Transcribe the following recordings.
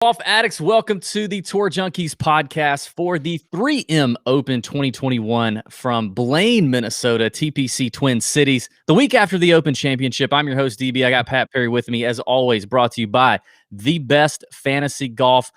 Golf addicts, welcome to the Tour Junkies podcast for the 3M Open 2021 from Blaine, Minnesota, TPC Twin Cities. The week after the Open Championship, I'm your host, DB. I got Pat Perry with me, as always, brought to you by the best fantasy golf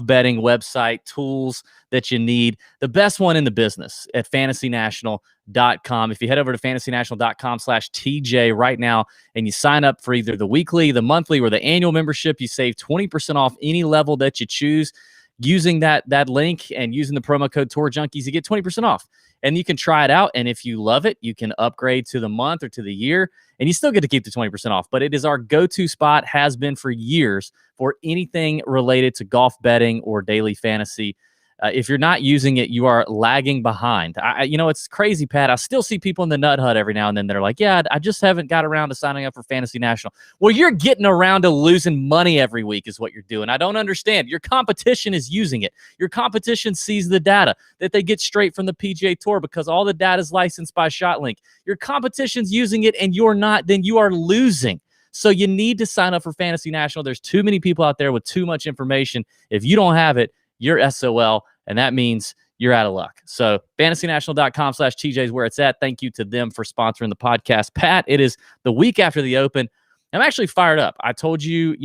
betting website, tools that you need. The best one in the business at fantasynational.com. If you head over to fantasynational.com/TJ right now and you sign up for either the weekly, the monthly, or the annual membership, you save 20% off any level that you choose. Using that link and using the promo code Tour Junkies, you get 20% off. And you can try it out. And if you love it, you can upgrade to the month or to the year, and you still get to keep the 20% off. But it is our go-to spot, has been for years, for anything related to golf betting or daily fantasy. If you're not using it, you are lagging behind. It's crazy, Pat. I still see people in the Nut Hut every now and then. They're like, yeah, I just haven't got around to signing up for Fantasy National. Well, you're getting around to losing money every week is what you're doing. I don't understand. Your competition is using it. Your competition sees the data that they get straight from the PGA Tour because all the data is licensed by ShotLink. Your competition's using it and you're not, then you are losing. So you need to sign up for Fantasy National. There's too many people out there with too much information. If you don't have it, you're SOL. And that means you're out of luck. So fantasynational.com/TJ is where it's at. Thank you to them for sponsoring the podcast. Pat, it is the week after the Open. I'm actually fired up. I told you,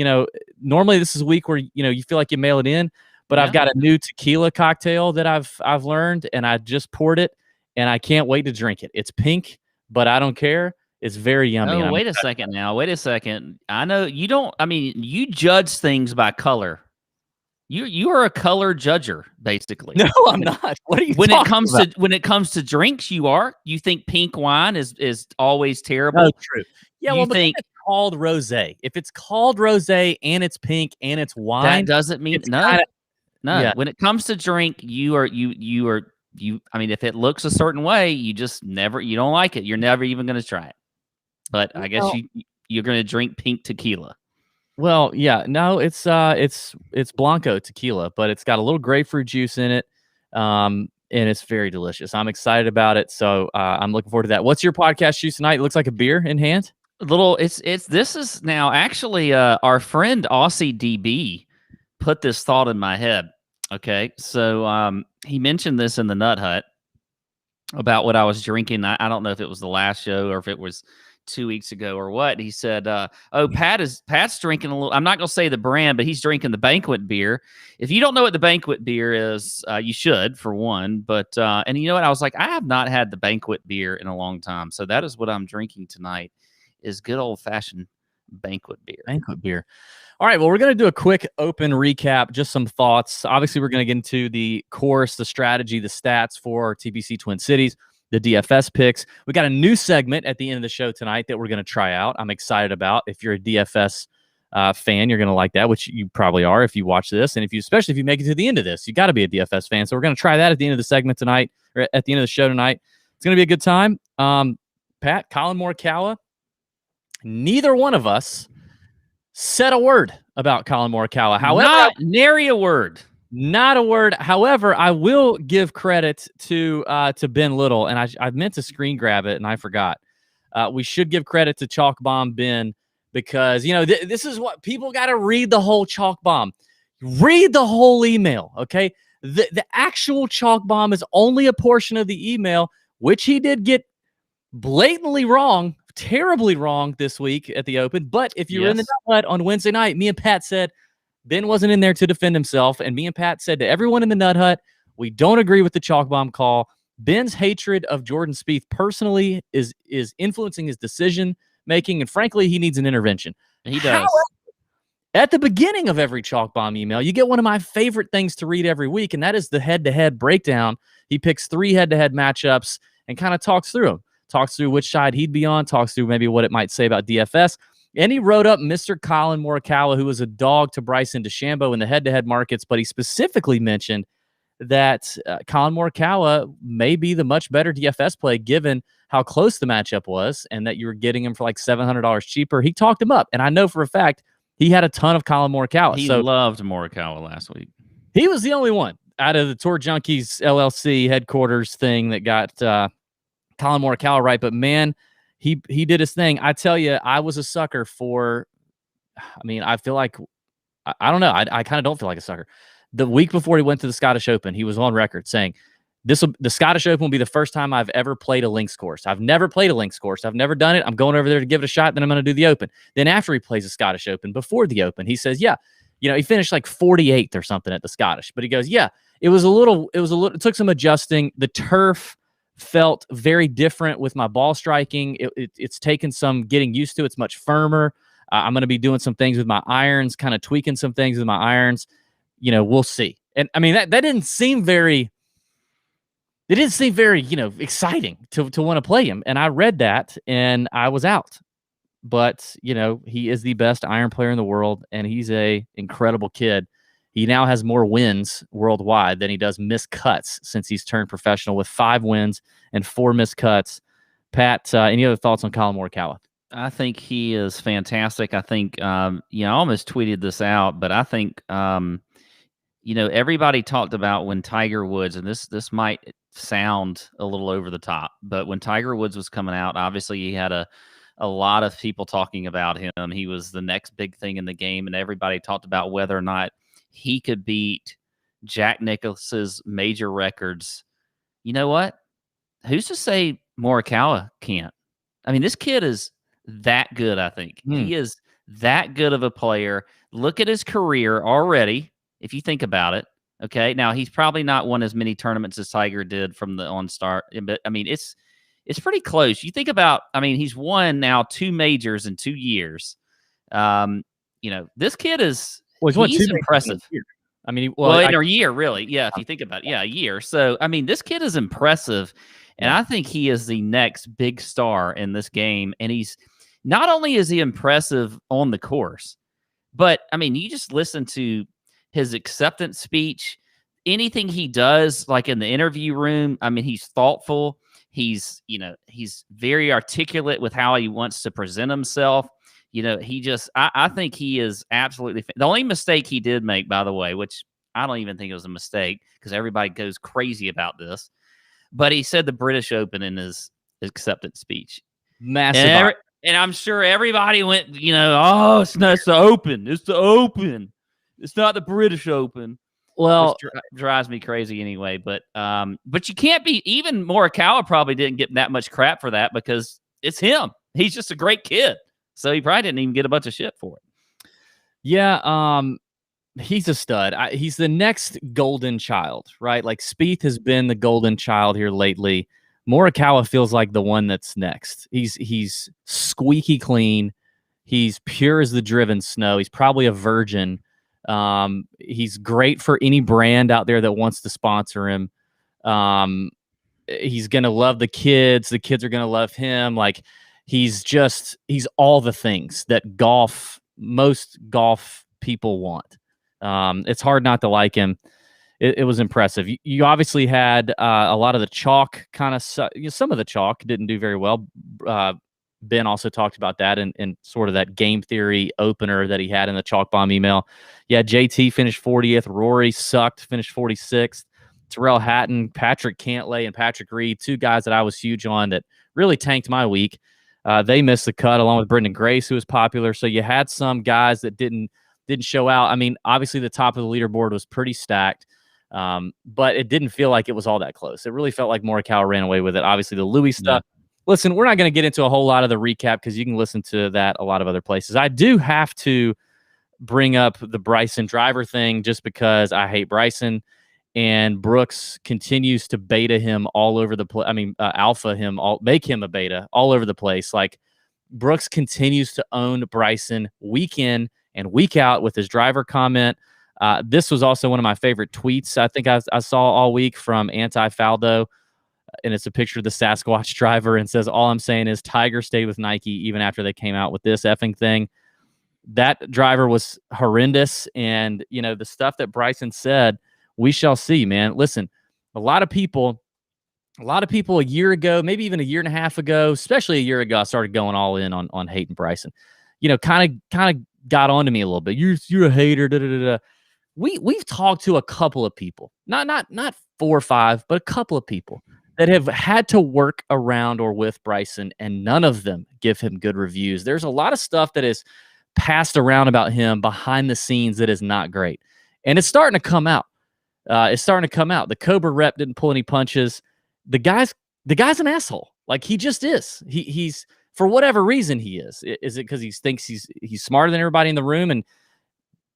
normally this is a week where, you feel like you mail it in, but I've got a new tequila cocktail that I've learned, and I just poured it, and I can't wait to drink it. It's pink, but I don't care. It's very yummy. Oh, wait a second now. Wait a second. I know you don't, you judge things by color. You are a color judger, basically. No, I'm not. What are you when talking about? When it comes to drinks, you are. You think pink wine is always terrible. No, true. Yeah, well, think it's called rosé. If it's called rosé and it's pink and it's wine, that doesn't mean no. Yeah. When it comes to drink, you are. I mean, if it looks a certain way, you just never. You don't like it. You're never even going to try it. But I guess you're going to drink pink tequila. Well, yeah, no, it's Blanco tequila, but it's got a little grapefruit juice in it, and it's very delicious. I'm excited about it, so I'm looking forward to that. What's your podcast juice tonight? It looks like a beer in hand. This is now actually our friend Aussie DB put this thought in my head. Okay, so he mentioned this in the Nut Hut about what I was drinking. I don't know if it was the last show or if it was 2 weeks ago or what. He said, Pat's drinking a little, I'm not going to say the brand, but he's drinking the banquet beer. If you don't know what the banquet beer is, you should, for one. But, and you know what? I was like, I have not had the banquet beer in a long time. So that is what I'm drinking tonight, is good old fashioned banquet beer. Banquet beer. All right. Well, we're going to do a quick Open recap, just some thoughts. Obviously, we're going to get into the course, the strategy, the stats for TPC Twin Cities, the DFS picks. We got a new segment at the end of the show tonight that we're going to try out. I'm excited about. If you're a DFS fan, you're going to like that, which you probably are if you watch this. And especially if you make it to the end of this, you got to be a DFS fan. So we're going to try that at the end of the segment tonight, or at the end of the show tonight. It's going to be a good time. Pat, Collin Morikawa, neither one of us said a word about Collin Morikawa. However, nary a word. Not a word. However, I will give credit to Ben Little, and I meant to screen grab it, and I forgot. We should give credit to Chalk Bomb Ben because, this is what people got to read the whole Chalk Bomb. Read the whole email, okay? The actual Chalk Bomb is only a portion of the email, which he did get blatantly wrong, terribly wrong this week at the Open. But if you were in the Nut Hut on Wednesday night, me and Pat said, Ben wasn't in there to defend himself, and me and Pat said to everyone in the Nut Hut, we don't agree with the Chalk Bomb call. Ben's hatred of Jordan Spieth personally is influencing his decision-making, and frankly, he needs an intervention. He does. However, at the beginning of every Chalk Bomb email, you get one of my favorite things to read every week, and that is the head-to-head breakdown. He picks 3 head-to-head matchups and kind of talks through them. Talks through which side he'd be on, talks through maybe what it might say about DFS. And he wrote up Mr. Collin Morikawa, who was a dog to Bryson DeChambeau in the head-to-head markets, but he specifically mentioned that Collin Morikawa may be the much better DFS play given how close the matchup was and that you were getting him for like $700 cheaper. He talked him up, and I know for a fact he had a ton of Collin Morikawa. He loved Morikawa last week. He was the only one out of the Tour Junkies LLC headquarters thing that got Collin Morikawa right, but man, he did his thing. I tell you, I was a sucker for, I feel like I don't know. I kind of don't feel like a sucker. The week before he went to the Scottish Open, he was on record saying, the Scottish Open will be the first time I've ever played a links course. I've never played a links course. I've never done it. I'm going over there to give it a shot. Then I'm going to do the Open. Then after he plays the Scottish Open, before the Open, he says, yeah, he finished like 48th or something at the Scottish. But he goes, yeah, it took some adjusting. The turf felt very different with my ball striking. It's taken some getting used to. It's much firmer. I'm going to be doing some things with my irons, kind of tweaking some things with my irons. We'll see. And I mean, that didn't seem very... It didn't seem very, exciting to want to play him. And I read that and I was out. But, he is the best iron player in the world, and he's a incredible kid. He now has more wins worldwide than he does missed cuts since he's turned professional, with 5 wins and 4 missed cuts. Pat, any other thoughts on Collin Morikawa? I think he is fantastic. I think, I almost tweeted this out, but I think, everybody talked about when Tiger Woods, and this might sound a little over the top, but when Tiger Woods was coming out, obviously he had a lot of people talking about him. He was the next big thing in the game, and everybody talked about whether or not he could beat Jack Nicklaus's major records. You know what? Who's to say Morikawa can't? I mean, this kid is that good, I think. He is that good of a player. Look at his career already, if you think about it. Okay, now he's probably not won as many tournaments as Tiger did from the on-start, but I mean, it's pretty close. You think about, he's won now 2 majors in 2 years. This kid is he's impressive. I mean, in a year, really. Yeah, if you think about it, a year. So, this kid is impressive, and I think he is the next big star in this game. And he's not only is he impressive on the course, but you just listen to his acceptance speech, anything he does, like in the interview room. He's thoughtful. He's very articulate with how he wants to present himself. I think he is absolutely the only mistake he did make, by the way, which I don't even think it was a mistake because everybody goes crazy about this, but he said the British Open in his acceptance speech. Massive. And I'm sure everybody went, oh, it's the Open. It's the Open. It's not the British Open. Well, which drives me crazy anyway. But you can't be, even Morikawa probably didn't get that much crap for that because it's him. He's just a great kid. So he probably didn't even get a bunch of shit for it. Yeah, he's a stud. He's the next golden child, right? Like Spieth has been the golden child here lately. Morikawa feels like the one that's next. He's squeaky clean. He's pure as the driven snow. He's probably a virgin. He's great for any brand out there that wants to sponsor him. He's going to love the kids. The kids are going to love him. Like he's all the things that most golf people want. It's hard not to like him. It was impressive. You obviously had a lot of the chalk some of the chalk didn't do very well. Ben also talked about that in sort of that game theory opener that he had in the Chalk Bomb email. Yeah, JT finished 40th. Rory sucked, finished 46th. Tyrrell Hatton, Patrick Cantlay, and Patrick Reed, 2 guys that I was huge on that really tanked my week. They missed the cut along with Brendan Grace, who was popular. So you had some guys that didn't show out. Obviously the top of the leaderboard was pretty stacked, but it didn't feel like it was all that close. It really felt like Morikawa ran away with it. Obviously the Louis stuff. Yeah. Listen, we're not going to get into a whole lot of the recap because you can listen to that a lot of other places. I do have to bring up the Bryson driver thing just because I hate Bryson, and Brooks continues to beta him all over the place. Alpha him, make him a beta all over the place. Like Brooks continues to own Bryson week in and week out with his driver comment. This was also one of my favorite tweets I think I saw all week from Anti-Faldo. And it's a picture of the Sasquatch driver and says, all I'm saying is Tiger stayed with Nike even after they came out with this effing thing. That driver was horrendous. And, the stuff that Bryson said, we shall see, man. Listen, a lot of people a year ago, maybe even a year and a half ago, especially a year ago, I started going all in on hating Bryson. Kind of got onto me a little bit. You're a hater. Da, da, da, da. We've talked to a couple of people, not 4 or 5, but a couple of people that have had to work around or with Bryson, and none of them give him good reviews. There's a lot of stuff that is passed around about him behind the scenes that is not great. And it's starting to come out. The Cobra rep didn't pull any punches. The guy's an asshole. Like, he just is. He's for whatever reason he is. Is it because he thinks he's smarter than everybody in the room and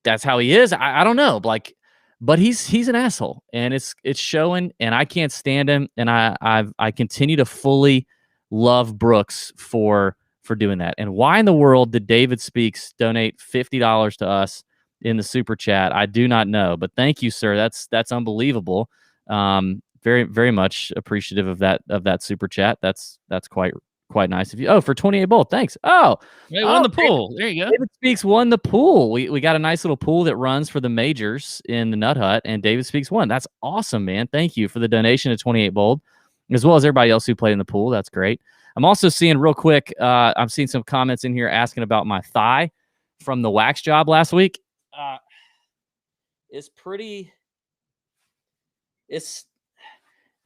that's how he is? I don't know. Like, but he's an asshole, and it's showing. And I can't stand him. And I continue to fully love Brooks for doing that. And why in the world did David Speaks donate $50 to us in the super chat? I do not know, but thank you, sir. That's unbelievable. Very, very much appreciative of that super chat. That's quite nice of you. Oh, for 28 bolt. Thanks. Oh, they won the pool. There you go. David Speaks won the pool. We got a nice little pool that runs for the majors in the Nut Hut, and David Speaks won. That's awesome, man. Thank you for the donation of 28 bold, as well as everybody else who played in the pool. That's great. I'm also seeing real quick, I'm seeing some comments in here asking about my thigh from the wax job last week. It's pretty, it's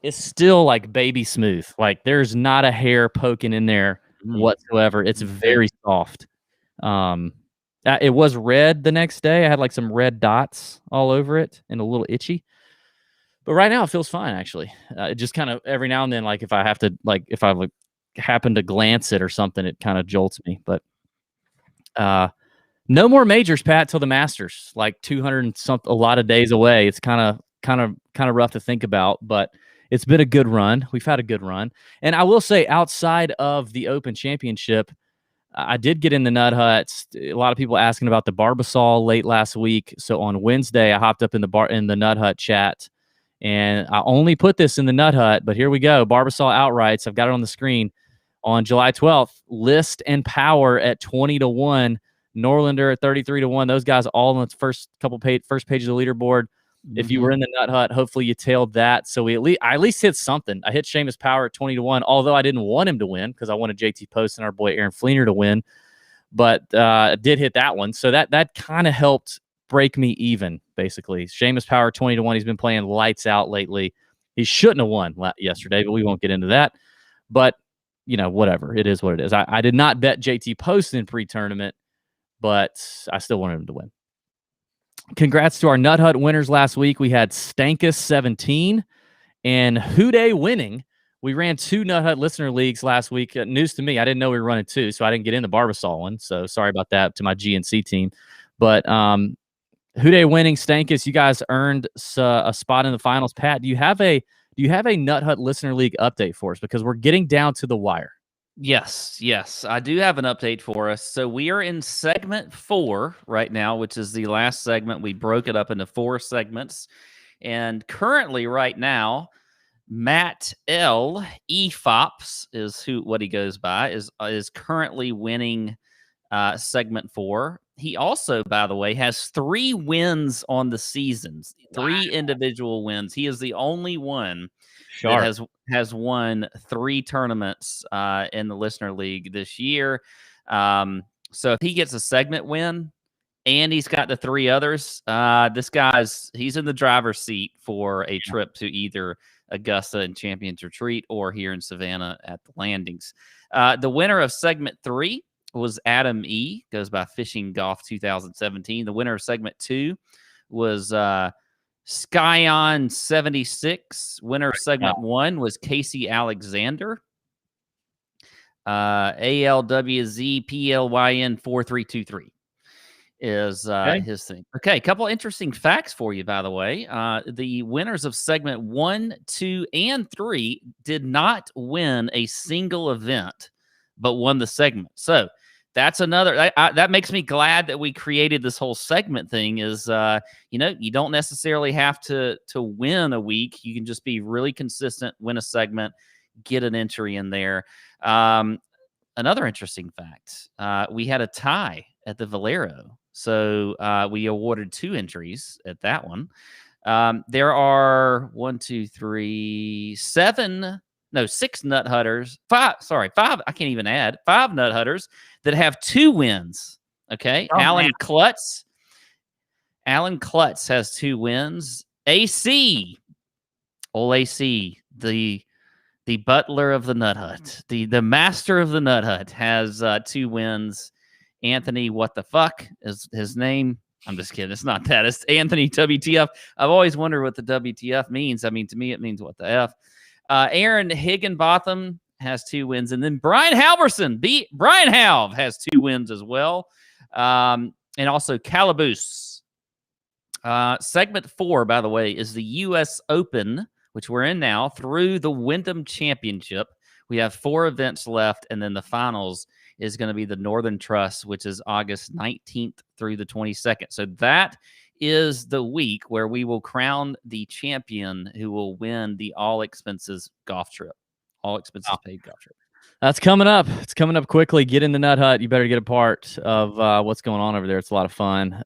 still like baby smooth. Like, there's not a hair poking in there whatsoever. It's very soft. It was red the next day. I had like some red dots all over it and a little itchy. But right now it feels fine, actually. It just kind of every now and then, like if I happen to glance it or something, it kind of jolts me. But no more majors, Pat, till the Masters. Like 200 and something, a lot of days away. It's kind of rough to think about, but it's been a good run. We've had a good run. And I will say, outside of the Open Championship, I did get in the Nut Hut. A lot of people asking about the Barbasol late last week. So on Wednesday, I hopped up in the Nut Hut chat, and I only put this in the Nut Hut, but here we go. Barbasol outrights. I've got it on the screen. On July 12th, List and Power at 20-1, Norlander at 33-1. Those guys all on the first page of the leaderboard. Mm-hmm. If you were in the Nut Hut, hopefully you tailed that. So I at least hit something. I hit Seamus Power at 20-1, although I didn't want him to win because I wanted JT Post and our boy Aaron Fleener to win. But I did hit that one. So that kind of helped break me even, basically. Seamus Power 20-1. He's been playing lights out lately. He shouldn't have won yesterday, but we won't get into that. But whatever. It is what it is. I did not bet JT Post in pre-tournament, but I still wanted him to win. Congrats to our Nut Hut winners last week. We had Stankus 17 and Houday winning. We ran 2 Nut Hut listener leagues last week. News to me. I didn't know we were running 2, so I didn't get in the Barbasol one. So sorry about that to my GNC team. But Houday winning, Stankus, you guys earned a spot in the finals. Pat, do you have a Nut Hut listener league update for us? Because we're getting down to the wire. Yes, I do have an update for us. So we are in segment 4 right now, which is the last segment. We broke it up into 4 segments. And currently right now, Matt L. EFOPS is what he goes by, is currently winning segment 4. He also, by the way, has 3 wins on the seasons, 3 individual wins. He is the only one that has won 3 tournaments in the listener league this year. So if he gets a segment win and he's got the 3 others, he's in the driver's seat for a trip to either Augusta and Champions Retreat or here in Savannah at the landings. The winner of segment 3 was Adam E. Goes by Fishing Golf 2017. The winner of segment 2 was Skyon 76. Winner of segment 1 was Casey Alexander. ALWZ PLYN 4323 is his thing. Okay, a couple interesting facts for you, by the way. The winners of segment 1, 2, and 3 did not win a single event, but won the segment. So that's another that makes me glad that we created this whole segment thing. Is you don't necessarily have to win a week. You can just be really consistent, win a segment, get an entry in there. Another interesting fact: we had a tie at the Valero, so we awarded 2 entries at that one. There are 6 Nut Hutters. 5. I can't even add 5 Nut Hutters that have 2 wins. Okay. Alan Klutz has 2 wins. AC, the butler of the Nut Hut, the master of the Nut Hut, has 2 wins. Anthony, what the fuck is his name? I'm just kidding. It's not that. It's Anthony WTF. I've always wondered what the WTF means. I mean, to me, it means what the F. Aaron Higginbotham has 2 wins. And then Brian Halverson, Brian Halv has 2 wins as well. And also Calaboose. Segment 4, by the way, is the U.S. Open, which we're in now, through the Wyndham Championship. We have 4 events left, and then the finals is going to be the Northern Trust, which is August 19th through the 22nd. So that is the week where we will crown the champion who will win the all-expenses golf trip. All-expenses paid golf trip. That's coming up. It's coming up quickly. Get in the Nut Hut. You better get a part of what's going on over there. It's a lot of fun.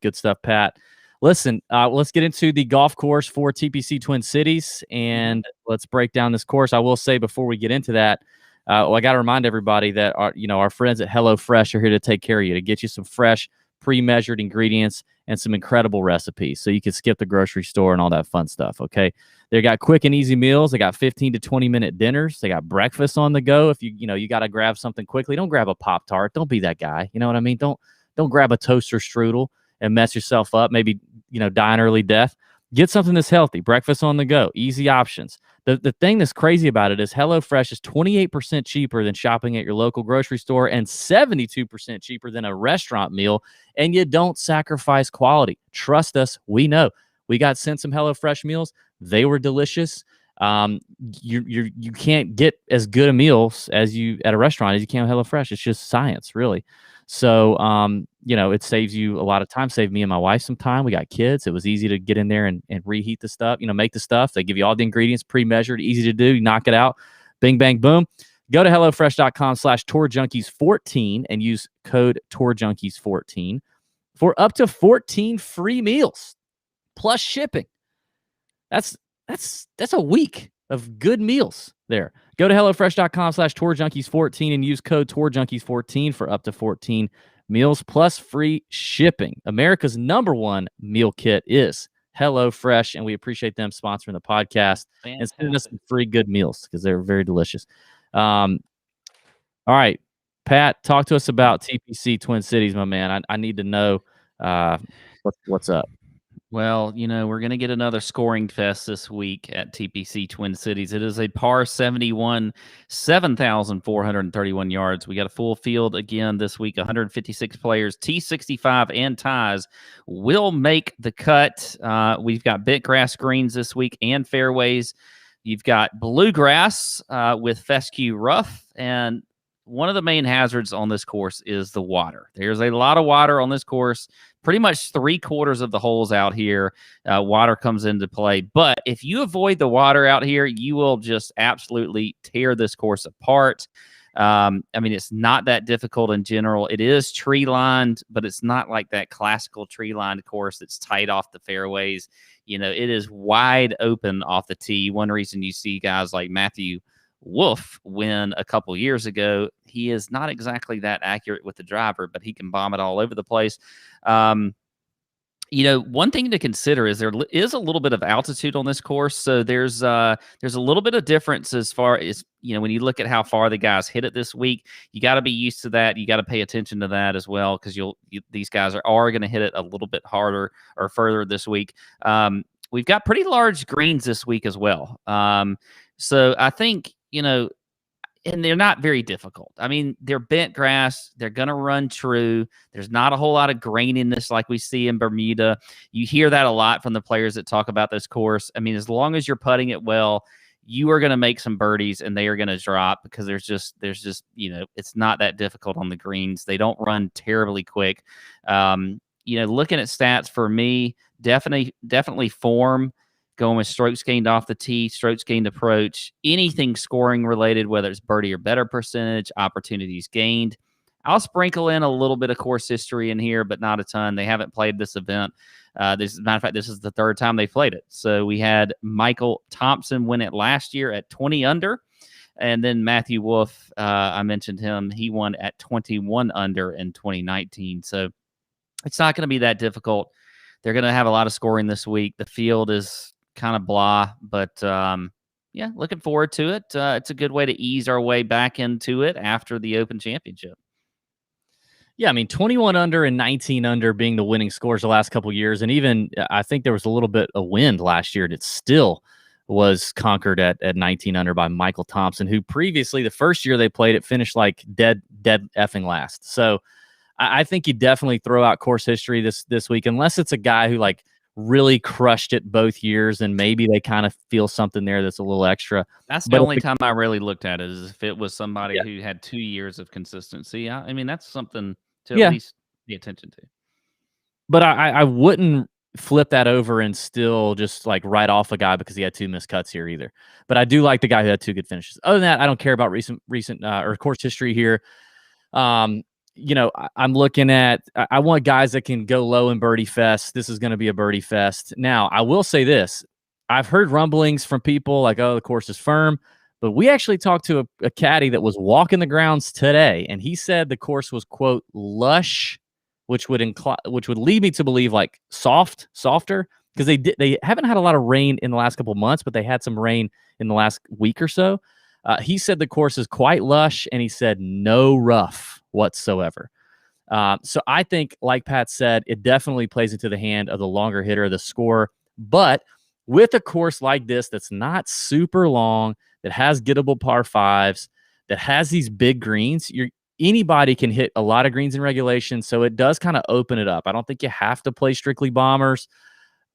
Good stuff, Pat. Listen, let's get into the golf course for TPC Twin Cities, and let's break down this course. I will say before we get into that, I got to remind everybody that our friends at HelloFresh are here to take care of you, to get you some fresh, pre-measured ingredients and some incredible recipes, so you can skip the grocery store and all that fun stuff. Okay, they got quick and easy meals. They got 15 to 20-minute dinners. They got breakfast on the go. If you got to grab something quickly, don't grab a Pop-Tart. Don't be that guy. You know what I mean? Don't grab a toaster strudel and mess yourself up. Maybe die an early death. Get something that's healthy. Breakfast on the go. Easy options. The thing that's crazy about it is HelloFresh is 28% cheaper than shopping at your local grocery store and 72% cheaper than a restaurant meal, and you don't sacrifice quality. Trust us, we know. We got sent some HelloFresh meals. They were delicious. You can't get as good a meals as you at a restaurant as you can with HelloFresh. It's just science, really. So, it saves you a lot of time, saved me and my wife some time. We got kids. It was easy to get in there and reheat the stuff, make the stuff. They give you all the ingredients pre-measured, easy to do. You knock it out. Bing, bang, boom. Go to HelloFresh.com/TourJunkies14 and use code TourJunkies14 for up to 14 free meals plus shipping. That's a week of good meals there. Go to HelloFresh.com/TourJunkies14 and use code TourJunkies14 for up to 14 meals plus free shipping. America's #1 meal kit is HelloFresh, and we appreciate them sponsoring the podcast and sending us some free good meals because they're very delicious. All right, Pat, talk to us about TPC Twin Cities, my man. I need to know what's up. Well, we're going to get another scoring fest this week at TPC Twin Cities. It is a par 71, 7,431 yards. We got a full field again this week, 156 players, T65 and ties will make the cut. We've got bent grass greens this week and fairways. You've got bluegrass with fescue rough, and one of the main hazards on this course is the water. There's a lot of water on this course. Pretty much 3/4 of the holes out here, water comes into play. But if you avoid the water out here, you will just absolutely tear this course apart. It's not that difficult in general. It is tree-lined, but it's not like that classical tree-lined course that's tight off the fairways. It is wide open off the tee. One reason you see guys like Matthew Wolf win a couple years ago. He is not exactly that accurate with the driver, but he can bomb it all over the place. One thing to consider is there is a little bit of altitude on this course. So there's a little bit of difference as far as, when you look at how far the guys hit it this week. You got to be used to that. You got to pay attention to that as well, because these guys are going to hit it a little bit harder or further this week. We've got pretty large greens this week as well. So I think, and they're not very difficult. They're bent grass. They're going to run true. There's not a whole lot of graininess like we see in Bermuda. You hear that a lot from the players that talk about this course. As long as you're putting it well, you are going to make some birdies and they are going to drop, because there's just it's not that difficult on the greens. They don't run terribly quick. Looking at stats for me, definitely form. Going with strokes gained off the tee, strokes gained approach, anything scoring related, whether it's birdie or better percentage, opportunities gained. I'll sprinkle in a little bit of course history in here, but not a ton. They haven't played this event. As a matter of fact, this is the 3rd time they played it. So we had Michael Thompson win it last year at 20 under. And then Matthew Wolf, I mentioned him, he won at 21 under in 2019. So it's not going to be that difficult. They're going to have a lot of scoring this week. The field is kind of blah, but looking forward to it. It's a good way to ease our way back into it after the Open Championship. Yeah, I mean, 21 under and 19 under being the winning scores the last couple of years. And even I think there was a little bit of wind last year, and it still was conquered at 19 under by Michael Thompson, who previously, the first year they played it, finished like dead effing last. So I think you definitely throw out course history this week, unless it's a guy who like really crushed it both years, and maybe they kind of feel something there that's a little extra. That's the But only time I really looked at it, is if it was somebody yeah, who had 2 years of consistency. I mean, that's something to at yeah. least pay attention to. But I wouldn't flip that over and still just like write off a guy because he had two missed cuts here either. But I do like the guy who had two good finishes. Other than that, I don't care about recent or course history here. I'm looking at, I want guys that can go low in birdie fest. This is going to be a birdie fest. Now, I will say this. I've heard rumblings from people like, oh, the course is firm. But we actually talked to a caddy that was walking the grounds today, and he said the course was, quote, lush, which would lead me to believe like softer, because they haven't had a lot of rain in the last couple of months, but they had some rain in the last week or so. He said the course is quite lush, and he said no rough whatsoever. So I think, like Pat said, it definitely plays into the hand of the longer hitter, the scorer. But with a course like this that's not super long, that has gettable par fives, that has these big greens, anybody can hit a lot of greens in regulation, so it does kind of open it up. I don't think you have to play strictly bombers.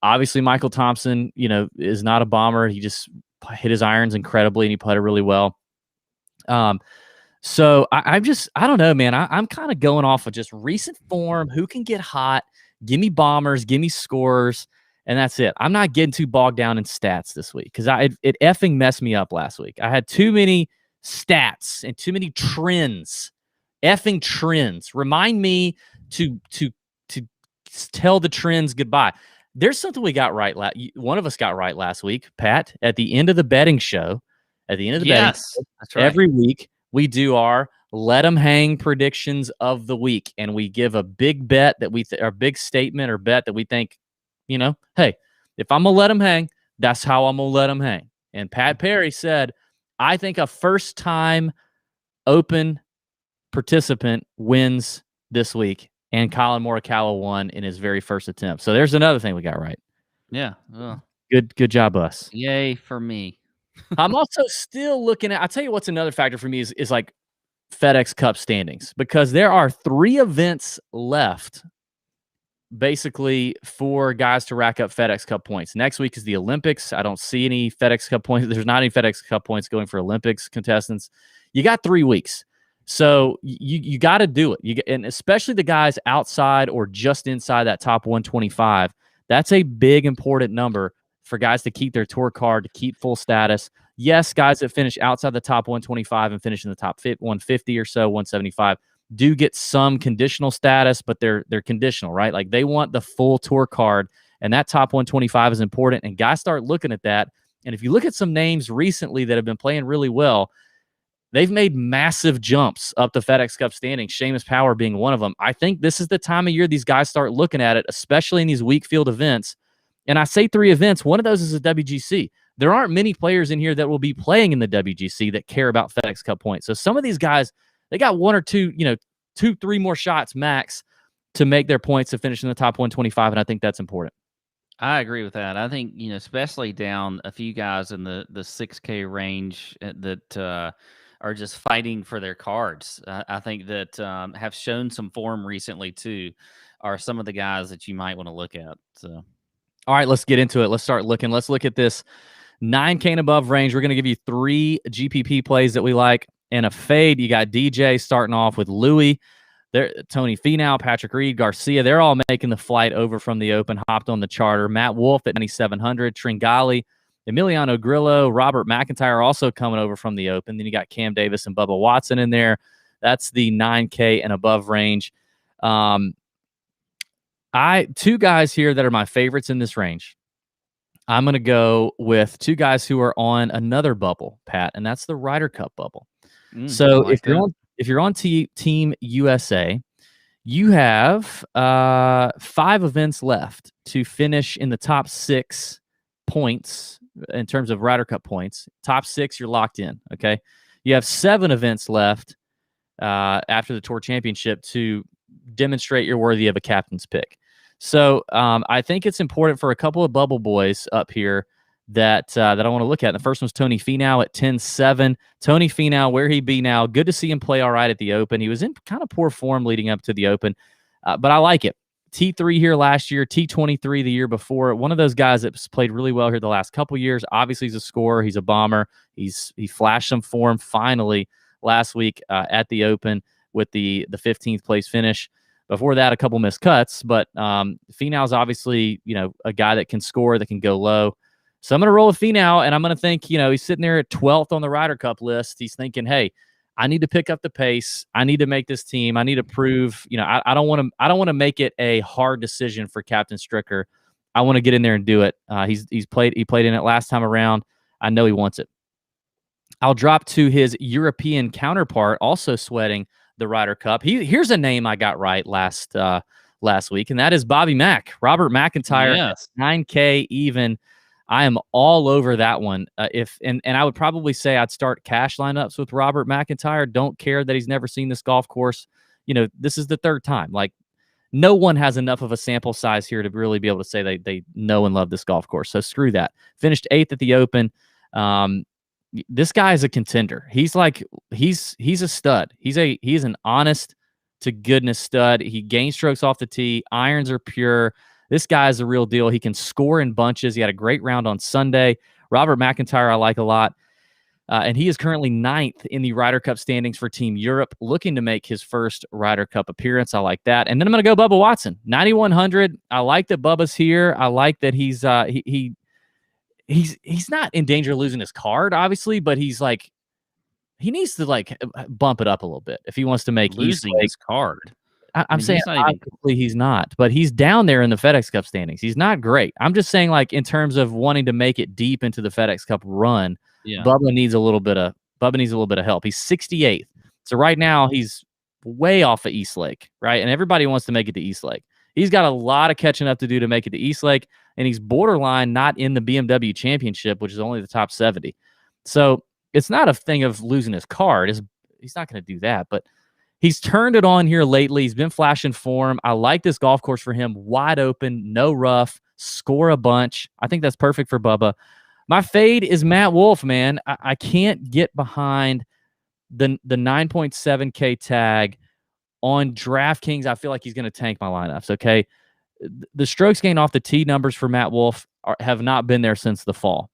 Obviously, Michael Thompson, is not a bomber. He just hit his irons incredibly, and he putted really well. So I don't know, man. I'm kind of going off of just recent form. Who can get hot? Give me bombers, give me scorers, and that's it. I'm not getting too bogged down in stats this week because it effing messed me up last week. I had too many stats and too many trends. Effing trends. Remind me to tell the trends goodbye. There's something we got right. One of us got right last week, Pat, at the end of the betting show. At the end of the betting show, that's right. Every week we do our let them hang predictions of the week, and we give a big bet that our big statement or bet that we think, hey, if I'm gonna let them hang, that's how I'm gonna let them hang. And Pat Perry said, I think a first-time Open participant wins this week, and Colin Morikawa won in his very first attempt. So there's another thing we got right. Yeah. Good job, us. Yay for me. I'm also still looking at, I'll tell you what's another factor for me is like FedEx Cup standings, because there are 3 events left basically for guys to rack up FedEx Cup points. Next week is the Olympics. I don't see any FedEx Cup points. There's not any FedEx Cup points going for Olympics contestants. You got 3 weeks. So you got to do it. And especially the guys outside or just inside that top 125. That's a big, important number for guys to keep their tour card, to keep full status. Yes, guys that finish outside the top 125 and finish in the top 150 or so, 175, do get some conditional status, but they're conditional, right? Like they want the full tour card, and that top 125 is important. And guys start looking at that. And if you look at some names recently that have been playing really well, they've made massive jumps up the FedEx Cup standings, Seamus Power being one of them. I think this is the time of year these guys start looking at it, especially in these weak field events. And I say 3 events. One of those is a WGC. There aren't many players in here that will be playing in the WGC that care about FedEx Cup points. So some of these guys, they got 1 or 2, 2-3 more shots max to make their points to finish in the top 125, and I think that's important. I agree with that. I think, especially down a few guys in the 6K range that are just fighting for their cards. I think that have shown some form recently too, are some of the guys that you might want to look at. So, all right, let's get into it. Let's start looking. Let's look at this 9K and above range. We're going to give you 3 GPP plays that we like and a fade. You got DJ starting off with Louis. There, Tony Finau, Patrick Reed, Garcia, they're all making the flight over from the Open, hopped on the charter. Matt Wolff at 9,700, Tringali, Emiliano Grillo, Robert McIntyre also coming over from the Open. Then you got Cam Davis and Bubba Watson in there. That's the 9K and above range. 2 guys here that are my favorites in this range. I'm going to go with 2 guys who are on another bubble, Pat, and that's the Ryder Cup bubble. So if you're on Team USA, you have 5 events left to finish in the top 6 points in terms of Ryder Cup points. Top 6, you're locked in. Okay, you have 7 events left after the Tour Championship to demonstrate you're worthy of a captain's pick. So I think it's important for a couple of bubble boys up here that I want to look at. The first one's Tony Finau at 10-7. Tony Finau, where he be now? Good to see him play all right at the Open. He was in kind of poor form leading up to the Open, but I like it. T3 here last year, T23 the year before. One of those guys that's played really well here the last couple years. Obviously, he's a scorer. He's a bomber. He flashed some form finally last week at the Open with the 15th place finish. Before that, a couple missed cuts, but Finau's obviously, a guy that can score, that can go low. So I'm going to roll with Finau, and I'm going to think, he's sitting there at 12th on the Ryder Cup list. He's thinking, hey, I need to pick up the pace. I need to make this team. I need to prove, I don't want to make it a hard decision for Captain Stricker. I want to get in there and do it. He played in it last time around. I know he wants it. I'll drop to his European counterpart, also sweating the Ryder Cup. Here's a name I got right last week, and that is Bobby Mack. Robert McIntyre, yes. 9K even. I am all over that one. And I would probably say I'd start cash lineups with Robert McIntyre. Don't care that he's never seen this golf course. This is the third time. Like, no one has enough of a sample size here to really be able to say they know and love this golf course. So screw that. Finished 8th at the Open. This guy is a contender. He's a stud. He's an honest to goodness stud. He gains strokes off the tee. Irons are pure. This guy is a real deal. He can score in bunches. He had a great round on Sunday. Robert McIntyre I like a lot. And he is currently 9th in the Ryder Cup standings for Team Europe, looking to make his first Ryder Cup appearance. I like that. And then I'm going to go Bubba Watson, 9,100. I like that Bubba's here. I like that he's not in danger of losing his card, obviously, but he needs to bump it up a little bit if he wants to make losing his card. I'm saying obviously he's not, but he's down there in the FedEx Cup standings. He's not great. I'm just saying, in terms of wanting to make it deep into the FedEx Cup run, Bubba needs a little bit of help. He's 68th. So right now he's way off of East Lake, right? And everybody wants to make it to East Lake. He's got a lot of catching up to do to make it to East Lake, and he's borderline not in the BMW Championship, which is only the top 70. So it's not a thing of losing his card. He's not going to do that, but he's turned it on here lately. He's been flashing form. I like this golf course for him. Wide open, no rough, score a bunch. I think that's perfect for Bubba. My fade is Matt Wolff, man. I can't get behind the 9.7K tag on DraftKings. I feel like he's going to tank my lineups, okay? The strokes gained off the tee numbers for Matt Wolff have not been there since the fall.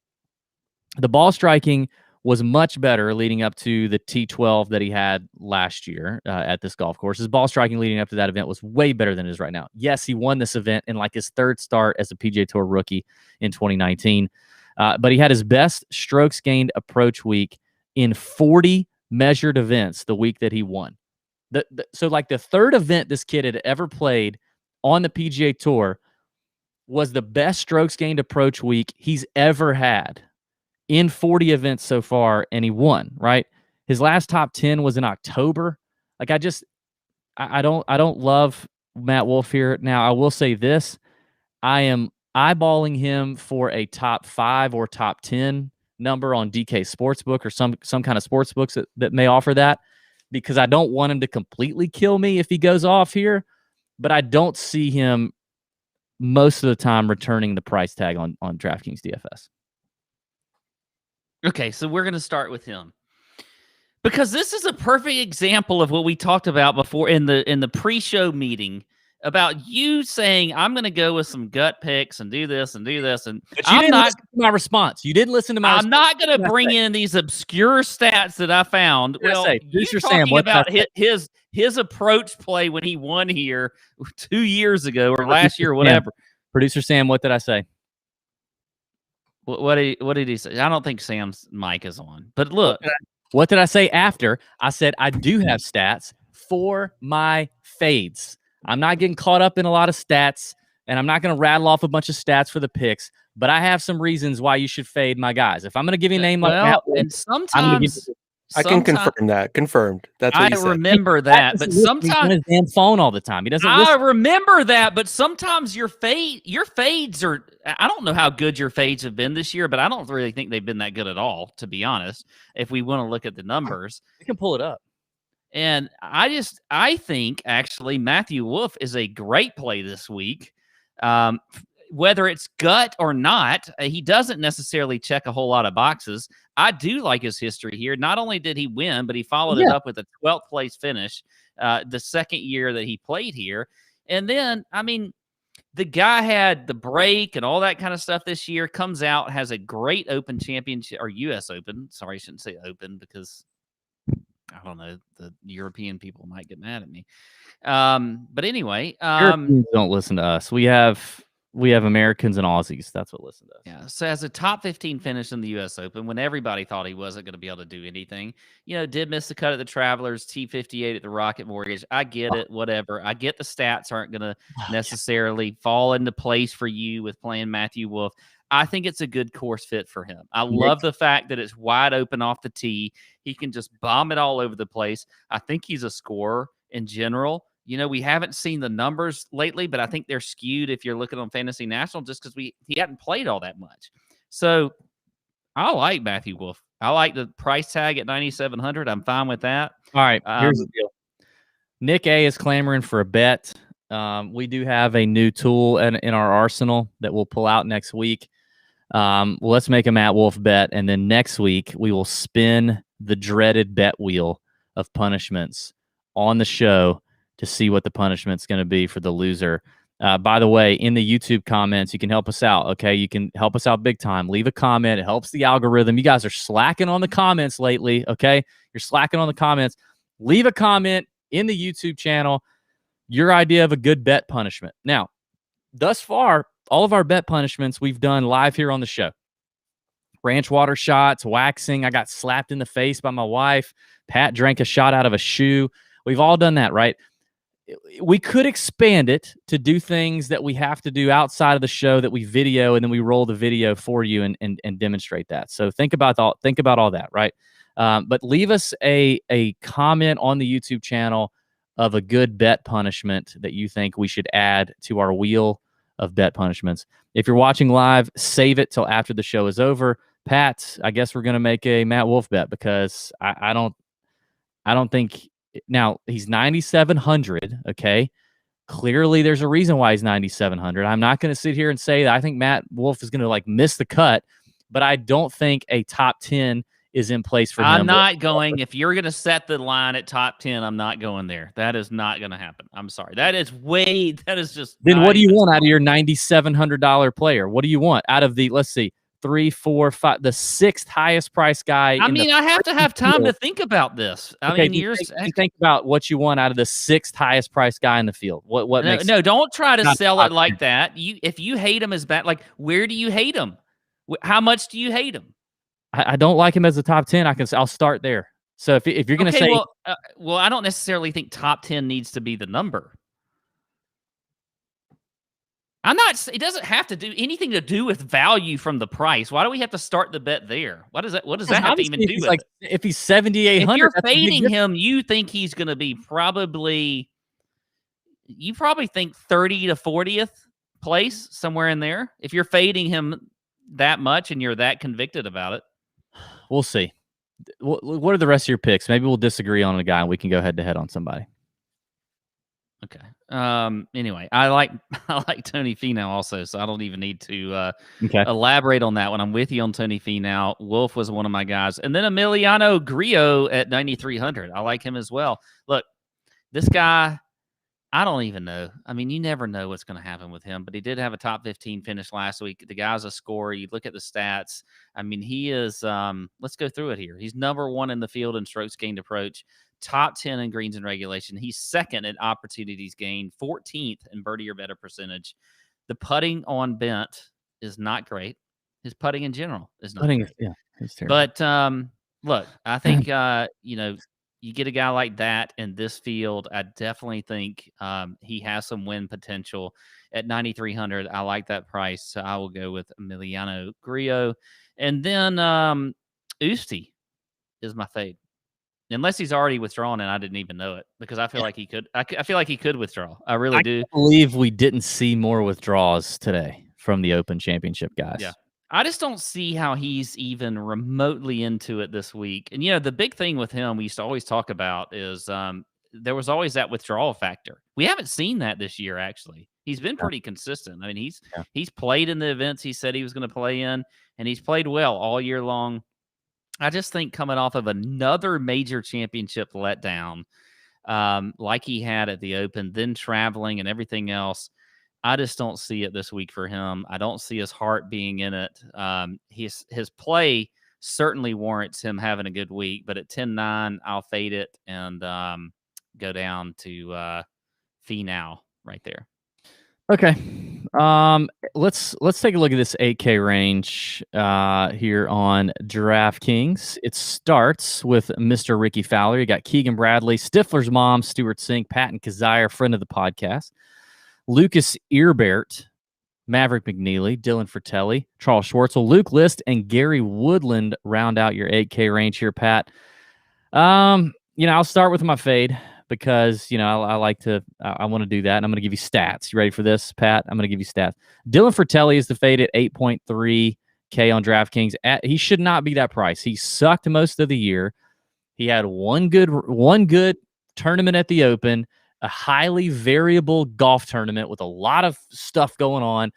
The ball striking was much better leading up to the T12 that he had last year at this golf course. His ball striking leading up to that event was way better than it is right now. Yes, he won this event in his third start as a PGA Tour rookie in 2019. But he had his best strokes gained approach week in 40 measured events the week that he won. So the third event this kid had ever played on the PGA Tour was the best strokes gained approach week he's ever had in 40 events so far, and he won, right? His last top 10 was in October. I don't love Matt Wolff here. Now, I will say this. I am eyeballing him for a top 5 or top 10 number on DK Sportsbook or some kind of sportsbooks that may offer that, because I don't want him to completely kill me if he goes off here, but I don't see him most of the time returning the price tag on DraftKings DFS. Okay, so we're going to start with him because this is a perfect example of what we talked about before in the pre-show meeting about you saying I'm going to go with some gut picks and do this and do this, and but you didn't listen to my response. You didn't listen to my. I'm not going to bring in these obscure stats that I found. Well, you're talking about his approach play when he won here 2 years ago or last year or whatever. Producer Sam, what did I say? What did he say? I don't think Sam's mic is on. But look. What did I say after? I said I do have stats for my fades. I'm not getting caught up in a lot of stats, and I'm not going to rattle off a bunch of stats for the picks, but I have some reasons why you should fade my guys. If I'm going to give you a name like that, and sometimes I can confirm that. Confirmed. That's what I remember that, but sometimes he's on his damn phone all the time. He doesn't. I remember that, but sometimes your fades are. I don't know how good your fades have been this year, but I don't really think they've been that good at all, to be honest. If we want to look at the numbers, we can pull it up. And I think actually Matthew Wolff is a great play this week. Whether it's gut or not, he doesn't necessarily check a whole lot of boxes. I do like his history here. Not only did he win, but he followed it up with a 12th place finish the second year that he played here. And then, I mean, the guy had the break and all that kind of stuff this year, comes out, has a great Open Championship or U.S. Open. Sorry, I shouldn't say Open because I don't know, the European people might get mad at me. But anyway, Europeans don't listen to us. We have Americans and Aussies. That's what listen to us. Yeah. So as a top 15 finish in the U.S. Open, when everybody thought he wasn't going to be able to do anything, did miss the cut at the Travelers, T58 at the Rocket Mortgage. I get it. Whatever. I get the stats aren't going to necessarily fall into place for you with playing Matthew Wolff. I think it's a good course fit for him. I love the fact that it's wide open off the tee. He can just bomb it all over the place. I think he's a scorer in general. We haven't seen the numbers lately, but I think they're skewed if you're looking on Fantasy National just because he hadn't played all that much. So I like Matthew Wolff. I like the price tag at $9,700. I'm fine with that. All right, here's the deal. Nick A is clamoring for a bet. We do have a new tool in our arsenal that we'll pull out next week. Let's make a Matt Wolff bet, and then next week we will spin the dreaded bet wheel of punishments on the show to see what the punishment's going to be for the loser. By the way, in the YouTube comments, you can help us out, okay? You can help us out big time. Leave a comment. It helps the algorithm. You guys are slacking on the comments lately, okay? You're slacking on the comments. Leave a comment in the YouTube channel, your idea of a good bet punishment. Now, thus far, all of our bet punishments we've done live here on the show. Ranch water shots, waxing. I got slapped in the face by my wife. Pat drank a shot out of a shoe. We've all done that, right? We could expand it to do things that we have to do outside of the show that we video, and then we roll the video for you and demonstrate that. So think about all that, right? But leave us a comment on the YouTube channel of a good bet punishment that you think we should add to our wheel of bet punishments. If you're watching live, save it till after the show is over. Pat, I guess we're going to make a Matt Wolff bet because I don't think. Now, he's 9,700, okay? Clearly, there's a reason why he's 9,700. I'm not going to sit here and say that I think Matt Wolff is going to, miss the cut, but I don't think a top 10 is in place for him. I'm not going. If you're going to set the line at top 10, I'm not going there. That is not going to happen. I'm sorry. That is just... Then what do you want out of your $9,700 player? What do you want out of the, let's see, 3, 4, 5, the sixth highest price guy? I mean, I have to have time to think about this. You think about what you want out of the sixth highest price guy in the field. What makes no? Don't try to sell it like that. If you hate him as bad, where do you hate him? How much do you hate him? I don't like him as a top 10. I'll start there. So if you're going to say, well, I don't necessarily think top 10 needs to be the number. It doesn't have to do anything to do with value from the price. Why do we have to start the bet there? What does that have to even do with it? If he's 7,800, if you're fading him, you think he's going to be you probably think 30 to 40th place, somewhere in there. If you're fading him that much and you're that convicted about it. We'll see. What are the rest of your picks? Maybe we'll disagree on a guy and we can go head to head on somebody. Okay. Anyway, I like Tony Finau also, so I don't even need to elaborate on that one. I'm with you on Tony Finau. Wolff was one of my guys. And then Emiliano Grillo at 9,300. I like him as well. Look, this guy, I don't even know. I mean, you never know what's going to happen with him, but he did have a top 15 finish last week. The guy's a scorer. You look at the stats. I mean, he is, let's go through it here. He's number 1 in the field in strokes gained approach, top 10 in greens and regulation. He's second in opportunities gained, 14th in birdie or better percentage. The putting on bent is not great. His putting in general is not great. Yeah, it's terrible. But look, I think, you get a guy like that in this field, I definitely think he has some win potential at 9,300. I like that price, so I will go with Emiliano Grillo. And then Usti is my fade. Unless he's already withdrawn and I didn't even know it, because I feel like he could. I feel like he could withdraw. I do. I believe we didn't see more withdrawals today from the Open Championship guys. Yeah. I just don't see how he's even remotely into it this week. And, the big thing with him we used to always talk about is there was always that withdrawal factor. We haven't seen that this year, actually. He's been pretty consistent. I mean, he's played in the events he said he was going to play in, and he's played well all year long. I just think coming off of another major championship letdown, like he had at the Open, then traveling and everything else, I just don't see it this week for him. I don't see his heart being in it. His play certainly warrants him having a good week, but at 10-9, I'll fade it and go down to Finau right there. Okay. Let's take a look at this 8K range here on DraftKings. It starts with Mr. Ricky Fowler. You got Keegan Bradley, Stifler's mom, Stuart Sink, Patton Kazire, friend of the podcast, Lucas Earbert, Maverick McNeely, Dylan Fratelli, Charles Schwartzel, Luke List, and Gary Woodland round out your 8K range here, Pat. I'll start with my fade because, I like to, I want to do that. And I'm going to give you stats. You ready for this, Pat? I'm going to give you stats. Dylan Fratelli is the fade at 8.3K on DraftKings. He should not be that price. He sucked most of the year. He had one good tournament at the Open, a highly variable golf tournament with a lot of stuff going on,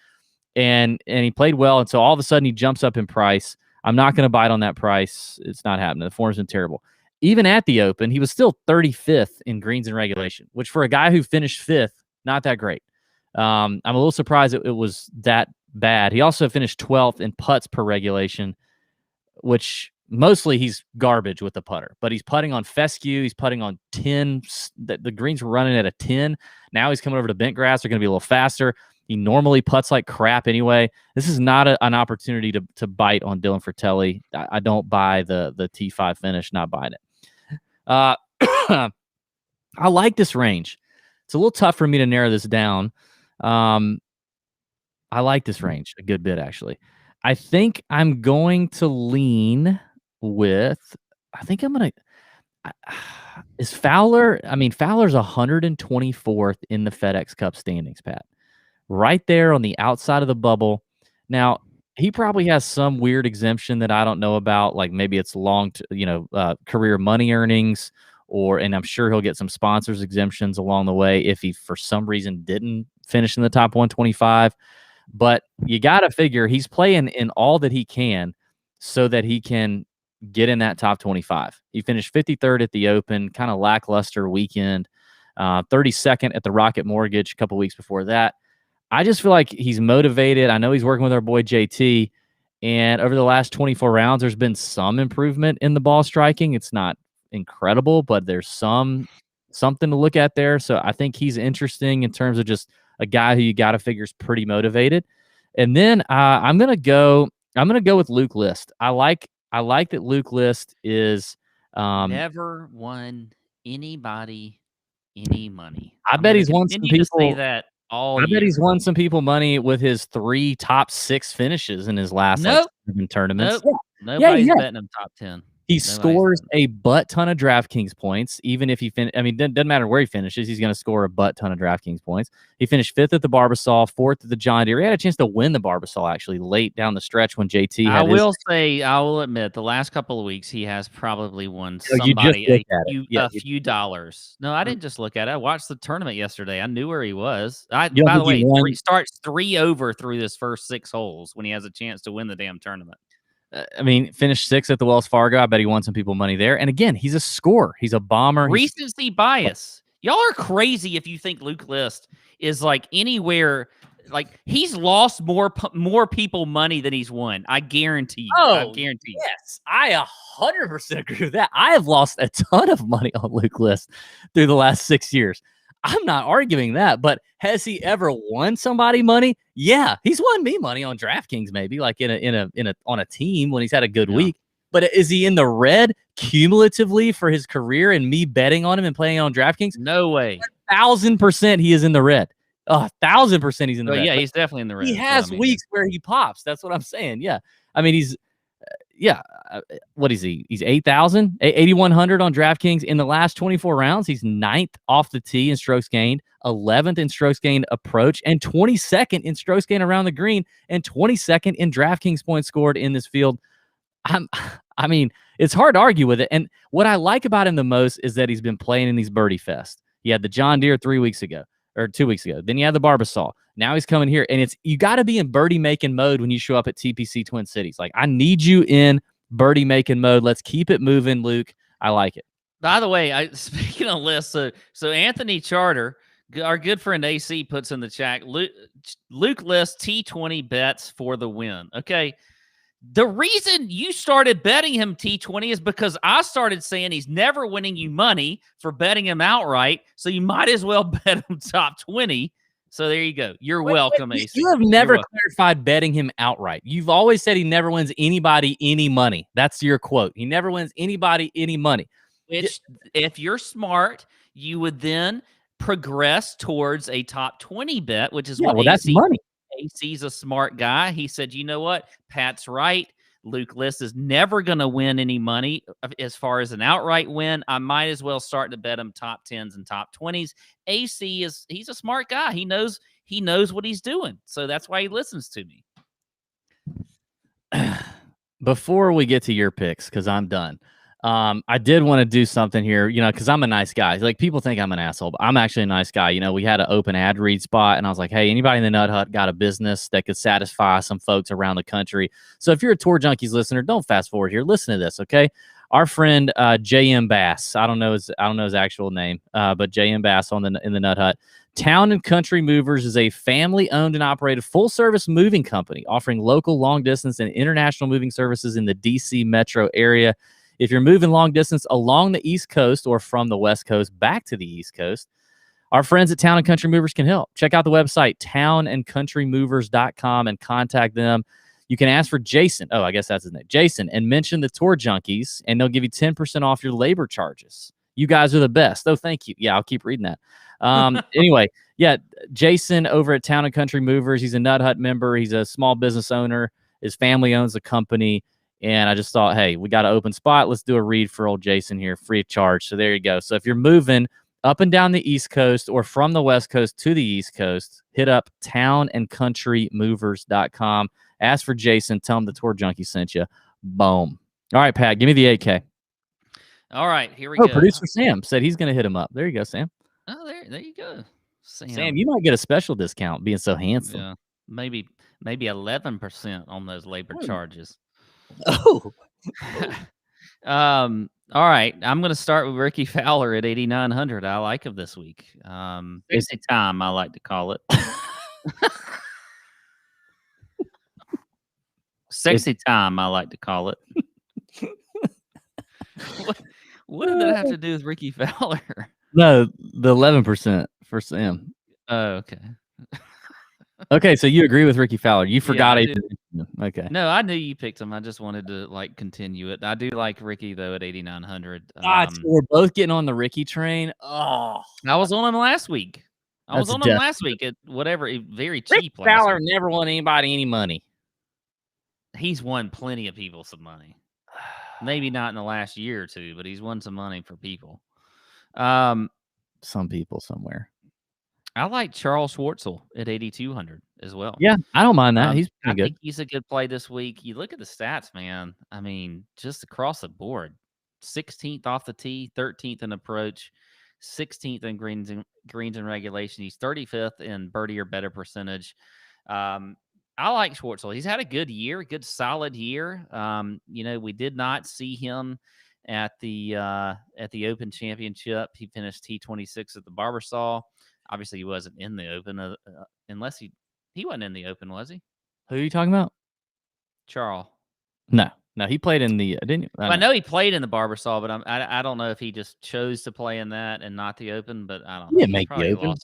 and he played well. And so all of a sudden he jumps up in price. I'm not going to bite on that price. It's not happening. The form's been terrible. Even at the Open, he was still 35th in greens and regulation, which for a guy who finished 5th, not that great. I'm a little surprised it was that bad. He also finished 12th in putts per regulation, which mostly he's garbage with the putter, but he's putting on fescue. He's putting on 10. The greens were running at a 10. Now he's coming over to bent grass. They're going to be a little faster. He normally putts like crap anyway. This is not an opportunity to bite on Dylan Fratelli. I don't buy the T5 finish, not buying it. I like this range. It's a little tough for me to narrow this down. I like this range a good bit, actually. I think I'm going to lean with, is Fowler, Fowler's 124th in the FedEx Cup standings, Pat. Right there on the outside of the bubble. Now, he probably has some weird exemption that I don't know about, like maybe it's career money earnings, and I'm sure he'll get some sponsors exemptions along the way if he, for some reason, didn't finish in the top 125. But you got to figure he's playing in all that he can so that he can get in that top 25. He finished 53rd at the Open, kind of lackluster weekend, 32nd at the Rocket Mortgage a couple weeks before that. I just feel like he's motivated. I know he's working with our boy JT, and over the last 24 rounds, there's been some improvement in the ball striking. It's not incredible, but there's something to look at there. So I think he's interesting in terms of just a guy who you got to figure is pretty motivated. And then I'm gonna go with Luke List. I like that Luke List is never won anybody any money. I bet he's won some people. Say that all year. Bet he's won some people money with his 3 top 6 finishes in his last 7 tournaments. Nope. Nobody's betting him top 10. He scores a butt ton of DraftKings points, even if he doesn't matter where he finishes, he's going to score a butt ton of DraftKings points. He finished 5th at the Barbasol, 4th at the John Deere. He had a chance to win the Barbasol actually late down the stretch when JT had I will admit, the last couple of weeks he has probably won somebody a few dollars. No, I didn't just look at it. I watched the tournament yesterday. I knew where he was. By the way, he starts 3 over through this first 6 holes when he has a chance to win the damn tournament. Finished 6th at the Wells Fargo. I bet he won some people money there. And again, he's a scorer. He's a bomber. Recency bias. Y'all are crazy if you think Luke List is like anywhere. Like he's lost more people money than he's won. I guarantee you. I guarantee you. Yes, I 100% agree with that. I have lost a ton of money on Luke List through the last 6 years. I'm not arguing that, but has he ever won somebody money? Yeah, he's won me money on DraftKings, maybe like on a team when he's had a good week. But is he in the red cumulatively for his career and me betting on him and playing on DraftKings? No way. 1,000% he is in the red. 1,000% he's in the red. Yeah, he's definitely in the red. He has weeks where he pops. That's what I'm saying. Yeah, yeah, what is he? He's 8,000, 8,100 on DraftKings. In the last 24 rounds, he's 9th off the tee in strokes gained, 11th in strokes gained approach, and 22nd in strokes gained around the green, and 22nd in DraftKings points scored in this field. I mean, it's hard to argue with it. And what I like about him the most is that he's been playing in these birdie fest. He had the John Deere 3 weeks ago or 2 weeks ago. Then you had the Barbasol. Now he's coming here, and you got to be in birdie making mode when you show up at TPC Twin Cities. Like, I need you in birdie making mode. Let's keep it moving, Luke. I like it. By the way, speaking of lists, so Anthony Charter, our good friend AC, puts in the chat, Luke lists T20 bets for the win. Okay. The reason you started betting him T20 is because I started saying he's never winning you money for betting him outright, so you might as well bet him top 20. So there you go. You're welcome, AC. You have never clarified betting him outright. You've always said he never wins anybody any money. That's your quote. He never wins anybody any money. Which, if you're smart, you would then progress towards a top 20 bet, which is what that's money. AC's a smart guy. He said, you know what? Pat's right. Luke List is never going to win any money as far as an outright win. I might as well start to bet him top 10s and top 20s. AC he's a smart guy. He knows what he's doing. So that's why he listens to me. Before we get to your picks, because I'm done, I did want to do something here, because I'm a nice guy. Like, people think I'm an asshole, but I'm actually a nice guy. We had an open ad read spot, and I was like, hey, anybody in the Nut Hut got a business that could satisfy some folks around the country? So if you're a Tour Junkies listener, don't fast forward here. Listen to this, okay? Our friend JM Bass, I don't know his actual name, but JM Bass in the Nut Hut. Town and Country Movers is a family-owned and operated full-service moving company offering local, long-distance, and international moving services in the D.C. metro area. If you're moving long distance along the East Coast or from the West Coast back to the East Coast, our friends at Town and Country Movers can help. Check out the website, townandcountrymovers.com, and contact them. You can ask for Jason. Oh, I guess that's his name. Jason, and mention the Tour Junkies, and they'll give you 10% off your labor charges. You guys are the best. Oh, thank you. Yeah, I'll keep reading that. Anyway, yeah, Jason over at Town and Country Movers. He's a Nut Hut member. He's a small business owner. His family owns a company. And I just thought, hey, we got an open spot. Let's do a read for old Jason here, free of charge. So there you go. So if you're moving up and down the East Coast or from the West Coast to the East Coast, hit up townandcountrymovers.com. Ask for Jason. Tell him the Tour Junkie sent you. Boom. All right, Pat, give me the 8K. All right, here we go. Producer Sam said he's going to hit him up. There you go, Sam. Oh, there you go. Sam, you might get a special discount being so handsome. Yeah, maybe 11% on those labor charges. Oh. All right. I'm going to start with Ricky Fowler at 8,900. I like him this week. Sexy time, I like to call it. Sexy time, I like to call it. What did that have to do with Ricky Fowler? No, the 11% for Sam. Oh, okay. Okay, so you agree with Ricky Fowler. You forgot it. Okay. No, I knew you picked him. I just wanted to continue it. I do like Ricky though at 8,900. We're both getting on the Ricky train. Oh, I was on him last week. I was on him last week at whatever, very cheap. Ricky Fowler never won anybody any money. He's won plenty of people some money. Maybe not in the last year or two, but he's won some money for people. Some people somewhere. I like Charles Schwartzel at 8,200 as well. Yeah, I don't mind that. He's pretty good. I think he's a good play this week. You look at the stats, man. I mean, just across the board. 16th off the tee, 13th in approach, 16th in greens and regulation. He's 35th in birdie or better percentage. I like Schwartzel. He's had a good year, good solid year. We did not see him at the Open Championship. He finished T26 at the Barbasol. Obviously, he wasn't in the Open, unless he wasn't in the Open, was he? Who are you talking about? Charles. No, he played in the. Didn't I know he played in the Barbasol, but I don't know if he just chose to play in that and not the Open. But I don't know. Yeah, make the Open.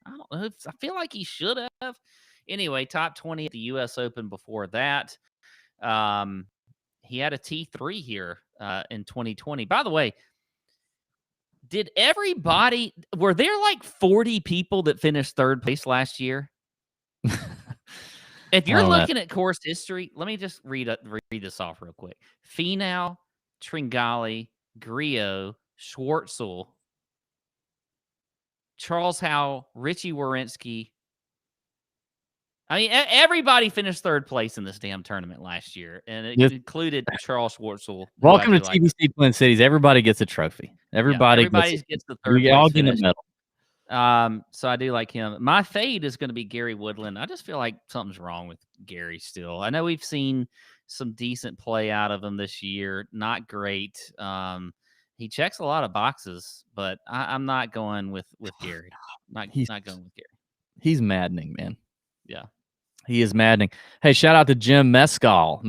I don't know. I feel like he should have. Anyway, top 20 at the U.S. Open before that. He had a T3 here in 2020. By the way, were there like 40 people that finished third place last year? If you're looking at course history, let me just read this off real quick. Finau, Tringali, Griot, Schwartzel, Charles Howell, Richie Werenski. I mean, everybody finished third place in this damn tournament last year, and it included Charles Schwartzel. Welcome to TPC Twin Cities. Everybody gets a trophy. Everybody gets the third place. We all get a medal. So I do like him. My fade is going to be Gary Woodland. I just feel like something's wrong with Gary still. I know we've seen some decent play out of him this year. Not great. He checks a lot of boxes, but I'm not going with Gary. Not going with Gary. He's maddening, man. Yeah. He is maddening. Hey, shout out to Jim Mescal.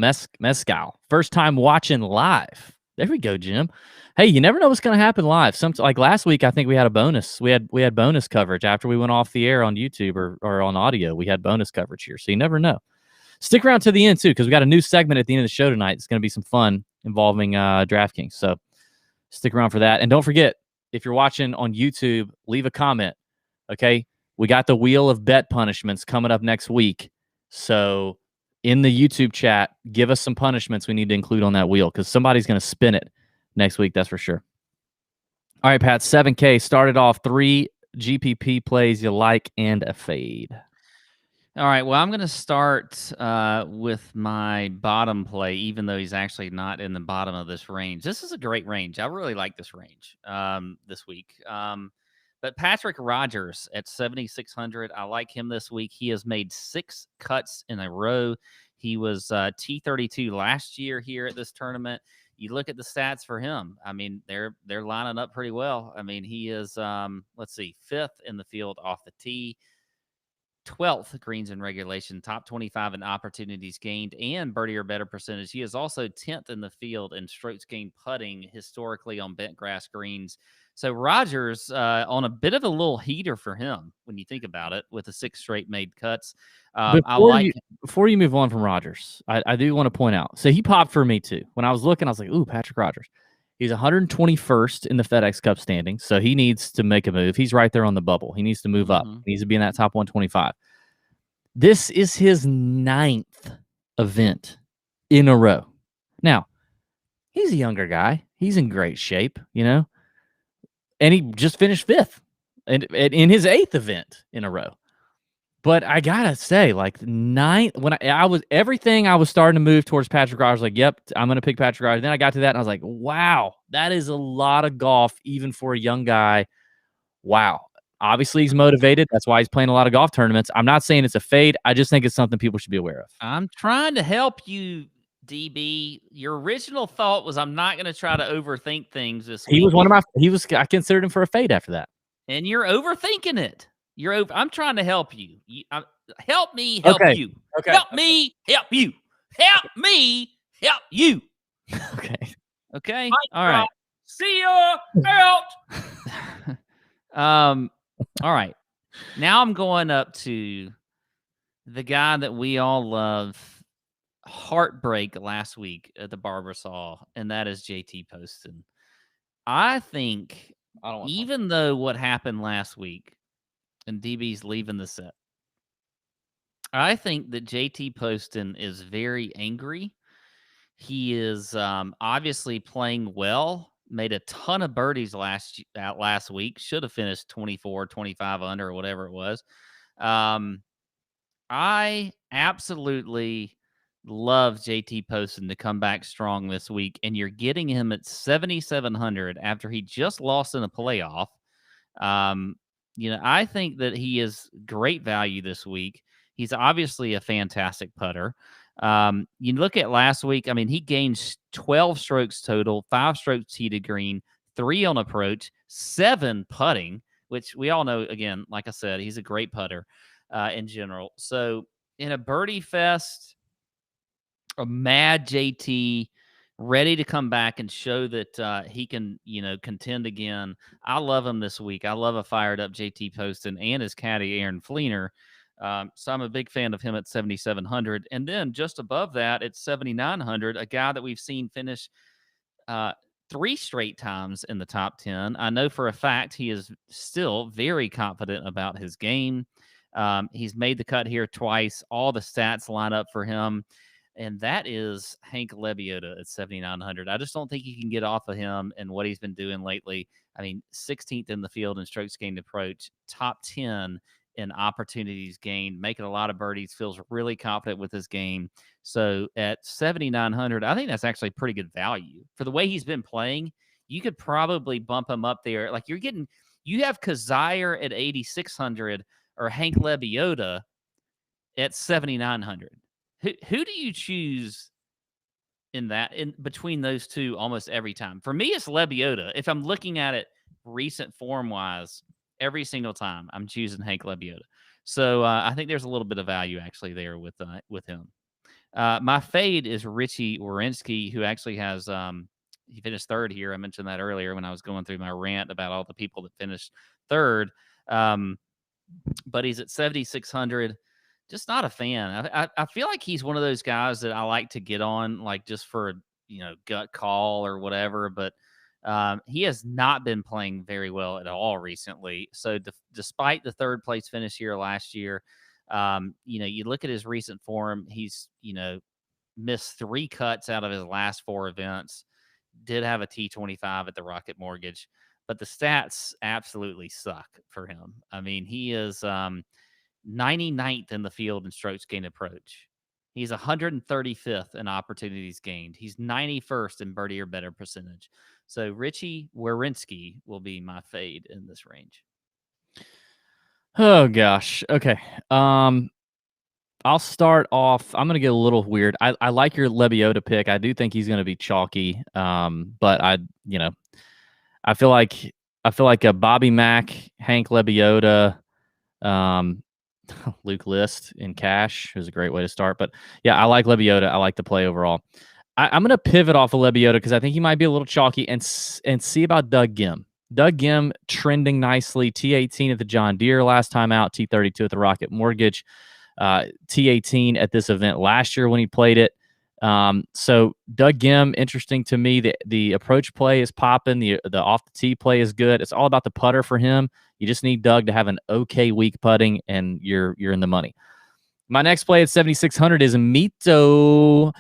First time watching live. There we go, Jim. Hey, you never know what's going to happen live. Like last week, I think we had a bonus. We had bonus coverage after we went off the air on YouTube or on audio. We had bonus coverage here, so you never know. Stick around to the end, too, because we got a new segment at the end of the show tonight. It's going to be some fun involving DraftKings, so stick around for that. And don't forget, if you're watching on YouTube, leave a comment, okay? We got the Wheel of Bet punishments coming up next week. So in the YouTube chat, give us some punishments we need to include on that wheel because somebody's going to spin it next week, that's for sure. All right, Pat, 7K started off 3 GPP plays you like and a fade. All right, well, I'm going to start with my bottom play, even though he's actually not in the bottom of this range. This is a great range. I really like this range this week. But Patrick Rodgers at 7,600, I like him this week. He has made 6 cuts in a row. He was T32 last year here at this tournament. You look at the stats for him. I mean, they're lining up pretty well. I mean, he is, let's see, 5th in the field off the tee, 12th greens in regulation, top 25 in opportunities gained and birdie or better percentage. He is also 10th in the field in strokes gained putting historically on bent grass greens. So Rodgers on a bit of a little heater for him when you think about it, with the 6 straight made cuts. Before you move on from Rodgers, I do want to point out. So he popped for me too. When I was looking, I was like, ooh, Patrick Rodgers. He's 121st in the FedEx Cup standing, so he needs to make a move. He's right there on the bubble. He needs to move up. He needs to be in that top 125. This is his 9th event in a row. Now, he's a younger guy. He's in great shape, you know? And he just finished 5th in his 8th event in a row. But I gotta say, like 9th, when I was everything, I was starting to move towards Patrick Rodgers. Like, yep, I'm gonna pick Patrick Rodgers. Then I got to that, and I was like, wow, that is a lot of golf, even for a young guy. Wow. Obviously, he's motivated. That's why he's playing a lot of golf tournaments. I'm not saying it's a fade. I just think it's something people should be aware of. I'm trying to help you, DB. Your original thought was I'm not going to try to overthink things this week. He was one of my. I considered him for a fade after that. And you're overthinking it. I'm trying to help you. Help me help you. Okay. Help me help you. Help me help you. Okay. Okay. All right. See ya out. All right. Now I'm going up to the guy that we all love. Heartbreak last week at the Barbasol, and that is JT Poston. I think even though what happened last week and DB's leaving the set, I think that JT Poston is very angry. He is obviously playing well, made a ton of birdies last week, should have finished 24, 25 under or whatever it was. I absolutely love JT Poston to come back strong this week, and you're getting him at 7,700 after he just lost in a playoff. I think that he is great value this week. He's obviously a fantastic putter. You look at last week, I mean, he gained 12 strokes total, 5 strokes tee to green, 3 on approach, 7 putting, which we all know, again, like I said, he's a great putter in general. So in a birdie fest, a mad JT ready to come back and show that he can, contend again. I love him this week. I love a fired up JT Poston and his caddy, Aaron Fleener. So I'm a big fan of him at 7,700. And then just above that, at 7,900, a guy that we've seen finish 3 straight times in the top 10. I know for a fact he is still very confident about his game. He's made the cut here twice. All the stats line up for him. And that is Hank Lebioda at 7,900. I just don't think you can get off of him and what he's been doing lately. I mean, 16th in the field in strokes gained approach, top 10 in opportunities gained, making a lot of birdies, feels really confident with his game. So at 7,900, I think that's actually pretty good value. For the way he's been playing, you could probably bump him up there. Like you have Kazire at 8,600 or Hank Lebioda at 7,900. Who do you choose in between those two almost every time? For me, it's Lebioda. If I'm looking at it recent form wise, every single time I'm choosing Hank Lebioda. So I think there's a little bit of value actually there with him. My fade is Richie Werenski, who actually has he finished third here. I mentioned that earlier when I was going through my rant about all the people that finished third. But he's at 7,600. Just not a fan. I feel like he's one of those guys that I like to get on, like just for gut call or whatever. But he has not been playing very well at all recently. So despite the third place finish here last year, you look at his recent form. He's missed 3 cuts out of his last 4 events. Did have a T25 at the Rocket Mortgage, but the stats absolutely suck for him. I mean, he is 99th in the field in strokes gained approach. He's 135th in opportunities gained. He's 91st in birdie or better percentage. So Richie Werenski will be my fade in this range. Oh gosh. Okay. I'll start off. I'm gonna get a little weird. I like your Lebioda pick. I do think he's gonna be chalky. But I feel like a Bobby Mack, Hank Lebioda, Luke List in cash is a great way to start. But yeah, I like Lebioda. I like the play overall. I'm going to pivot off of Lebioda because I think he might be a little chalky and see about Doug Gim. Doug Gim trending nicely. T18 at the John Deere last time out. T32 at the Rocket Mortgage. T18 at this event last year when he played it. So Doug Gim, interesting to me. The approach play is popping. The off the tee play is good. It's all about the putter for him. You just need Doug to have an okay week putting, and you're in the money. My next play at 7,600 is Mito.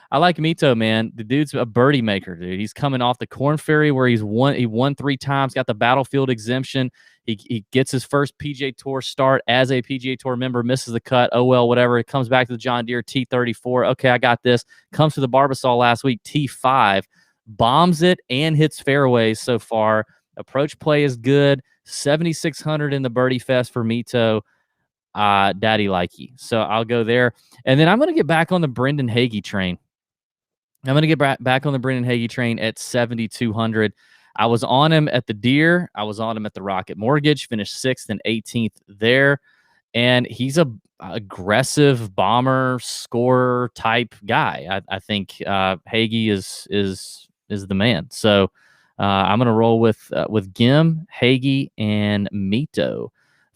I like Mito, man. The dude's a birdie maker, dude. He's coming off the Corn Ferry where he won 3 times, got the Battlefield exemption. He gets his first PGA Tour start as a PGA Tour member, misses the cut. Oh, well, whatever. It comes back to the John Deere T34. Okay, I got this. Comes to the Barbasol last week, T5. Bombs it and hits fairways so far. Approach play is good. 7,600 in the birdie fest for Mito. Daddy likey. So I'll go there. And then I'm going to get back on the Brendan Hagee train. I'm going to get back on the Brendan Hagee train at 7,200. I was on him at the Deere. I was on him at the Rocket Mortgage. Finished 6th and 18th there. And he's a aggressive bomber scorer type guy. I think Hagee is the man. So I'm going to roll with Gim, Hagee, and Mito.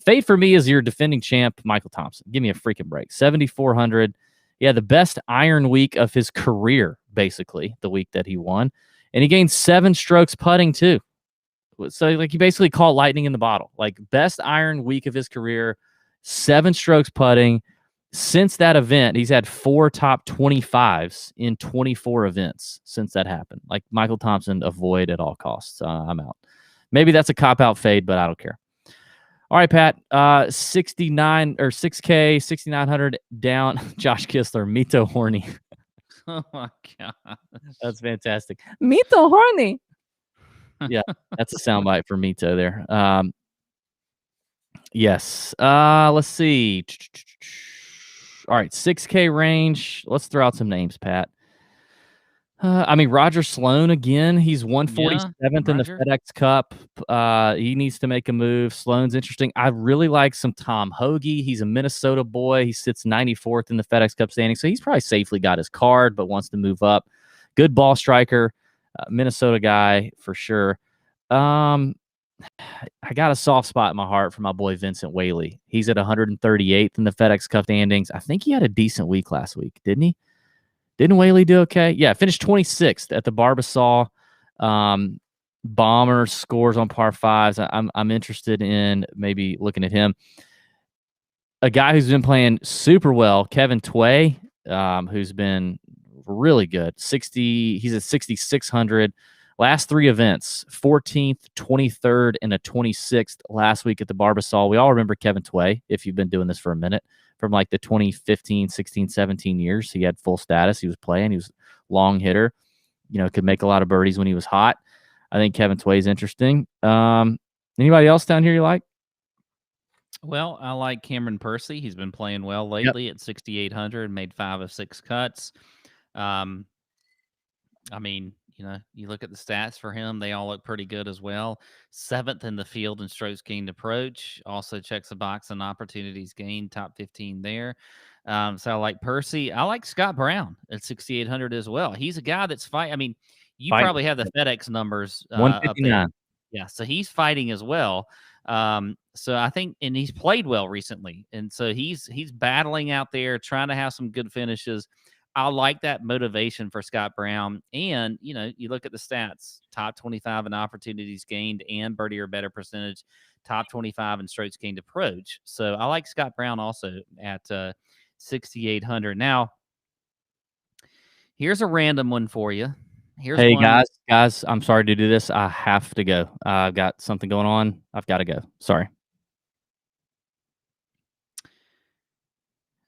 Fade for me is your defending champ, Michael Thompson. Give me a freaking break. 7,400. Yeah, the best iron week of his career, basically, the week that he won. And he gained 7 strokes putting, too. So, like, he basically caught lightning in the bottle. Like, best iron week of his career, 7 strokes putting. Since that event, he's had 4 top 25s in 24 events since that happened. Like, Michael Thompson, avoid at all costs. I'm out. Maybe that's a cop-out fade, but I don't care. All right, Pat, 69 or 6K, 6,900 down. Josh Kistler, Mito horny. Oh my God. That's fantastic. Mito horny. Yeah, that's a soundbite for Mito there. Yes. Let's see. All right, 6K range. Let's throw out some names, Pat. Roger Sloan again. He's 147th in the FedEx Cup. He needs to make a move. Sloan's interesting. I really like some Tom Hoge. He's a Minnesota boy. He sits 94th in the FedEx Cup standing, so he's probably safely got his card, but wants to move up. Good ball striker, Minnesota guy for sure. I got a soft spot in my heart for my boy Vincent Whaley. He's at 138th in the FedEx Cup standings. I think he had a decent week last week, didn't he? Didn't Whaley do okay? Yeah, finished 26th at the Barbasol. bomber scores on par fives. I'm interested in maybe looking at him. A guy who's been playing super well, Kevin Tway, who's been really good. He's at 6,600. Last 3 events, 14th, 23rd, and a 26th last week at the Barbasol. We all remember Kevin Tway, if you've been doing this for a minute, from like the 2015, 16, 17 years. He had full status. He was playing. He was long hitter. Could make a lot of birdies when he was hot. I think Kevin Tway is interesting. Anybody else down here you like? Well, I like Cameron Percy. He's been playing well lately at 6,800, made 5 of 6 cuts. I mean, you look at the stats for him, they all look pretty good as well. 7th in the field in strokes gained approach. Also checks a box on opportunities gained, top 15 there. So I like Percy. I like Scott Brown at 6,800 as well. He's a guy that's fighting. I mean, you probably have the FedEx numbers up there. Yeah, so he's fighting as well. So I think, and he's played well recently, and so he's battling out there, trying to have some good finishes. I like that motivation for Scott Brown. And, you look at the stats, top 25 in opportunities gained and birdie or better percentage, top 25 in strokes gained approach. So I like Scott Brown also at 6,800. Now, here's a random one for you. Hey, guys, I'm sorry to do this. I have to go. I've got something going on. I've got to go. Sorry.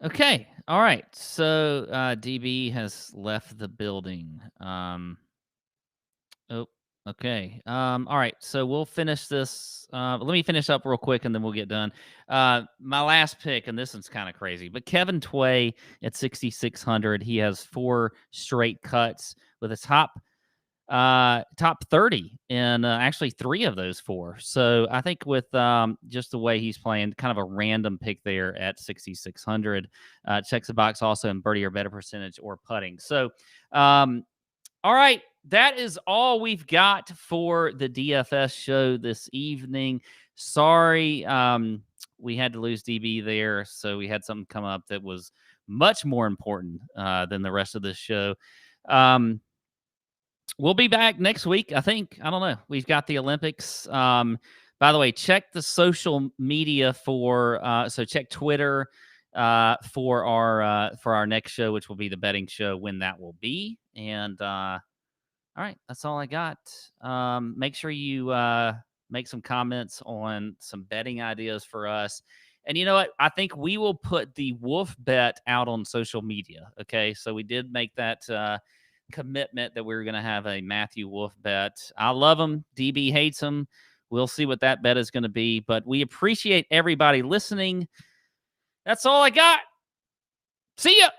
Okay. All right. So DB has left the building. Okay. All right. So we'll finish this. Let me finish up real quick and then we'll get done. My last pick, and this one's kind of crazy, but Kevin Tway at 6,600. He has 4 straight cuts with a top 30 and actually 3 of those 4. So I think with just the way he's playing, kind of a random pick there at 6,600, checks the box also in birdie or better percentage or putting. So, all right, that is all we've got for the DFS show this evening. Sorry, we had to lose DB there, so we had something come up that was much more important than the rest of this show. We'll be back next week, I think. I don't know. We've got the Olympics. By the way, check the social media so check Twitter for our next show, which will be the betting show, when that will be. And all right, that's all I got. Make sure you make some comments on some betting ideas for us. And you know what? I think we will put the Wolf bet out on social media. Okay, so we did make that commitment that we were going to have a Matthew Wolf bet. I love him. DB hates him. We'll see what that bet is going to be. But we appreciate everybody listening. That's all I got. See ya.